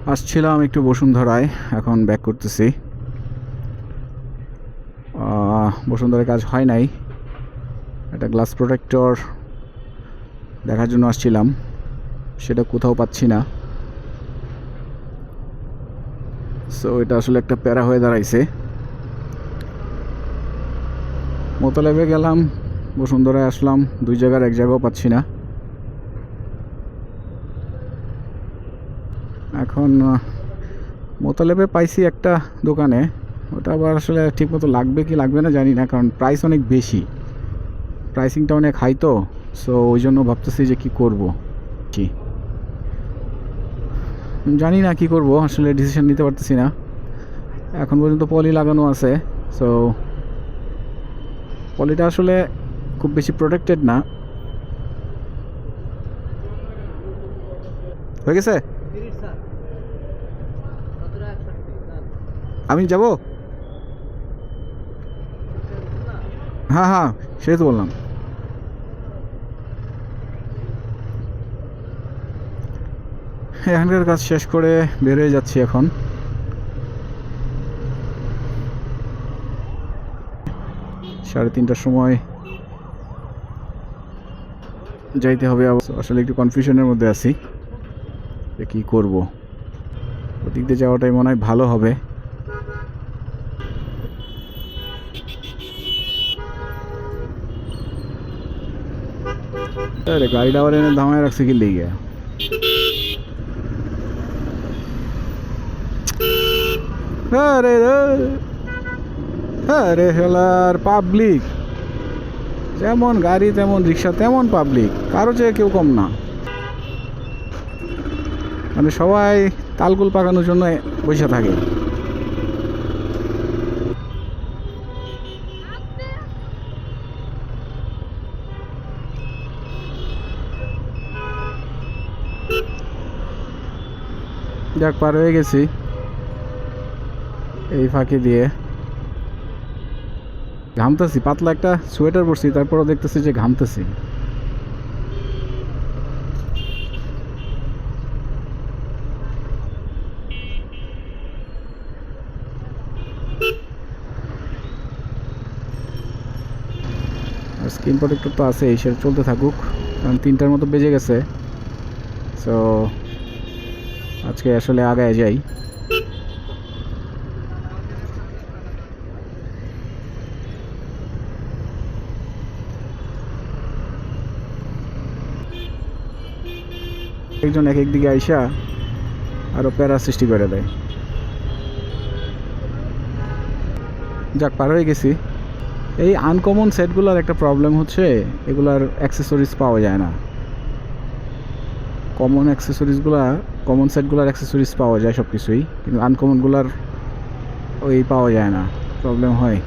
আসছিলাম একটু বসুন্ধরায়, এখন ব্যাক করতেছি। বসুন্ধরায় কাজ হয় নাই, একটা গ্লাস প্রোটেক্টর দেখার জন্য আসছিলাম, সেটা কোথাও পাচ্ছি না। সো এটা আসলে একটা প্যারা হয়ে দাঁড়াইছে। মোতালেবে গেলাম, বসুন্ধরায় আসলাম, দুই জায়গার এক জায়গাও পাচ্ছি না। এখন মোতালেবে পাইছি একটা দোকানে, ওটা আবার আসলে ঠিকমতো লাগবে কি লাগবে না জানি না, কারণ প্রাইস অনেক বেশি, প্রাইসিংটা অনেক হাই তো। সো ওই জন্য ভাবতেছি যে কি করব, কি জানি না কি করব, আসলে ডিসিশন নিতে পারতেছি না। এখন পর্যন্ত পলি লাগানো আছে, সো পলিটা আসলে খুব বেশি প্রোটেক্টেড না। হয়ে গেছে, আমি যাব। হ্যাঁ হ্যাঁ, সেটাই তো বললাম। এখানকার কাজ শেষ করে বের হয়ে যাচ্ছি এখন। সাড়ে 3টার সময় যাইতে হবে। আসলে একটু কনফিউশনের মধ্যে আছি যে কী করব। ওদিক দিয়ে যাওয়াটাই মনে হয় ভালো হবে। আরে গাড়িটা আবার এনে ধামায় রাখছে কি লেগে? আরে আরে হেলার পাবলিক, যেমন গাড়ি তেমন রিক্সা তেমন পাবলিক, কারো চেয়ে কেউ কম না। মানে সবাই তালগুল পাকানোর জন্য বসে থাকে। যাক, পার হয়ে গেছি এই ফাঁকি দিয়ে। ঘামতেছি, পাতলা একটা সোয়েটার পরছি, তারপরও দেখতেছি যে ঘামতেছি। আর স্ক্রিন প্রোটেক্টর তো আছে, সেটা চলতে থাকুক, কারণ 3টার মতো বেজে গেছে। সো আজকে আসলে আগায় যাই। একজন এক একদিকে আইসা আরও প্যারা সৃষ্টি করে দেয়। যাক, পার হয়ে গেছি। এই আনকমন সেটগুলোর একটা প্রবলেম হচ্ছে, এগুলার অ্যাক্সেসরিজ পাওয়া যায় না। কমন সেটগুলোর অ্যাক্সেসরিজ পাওয়া যায় সব কিছুই, কিন্তু আনকমনগুলার ওই পাওয়া যায় না, প্রবলেম হয়।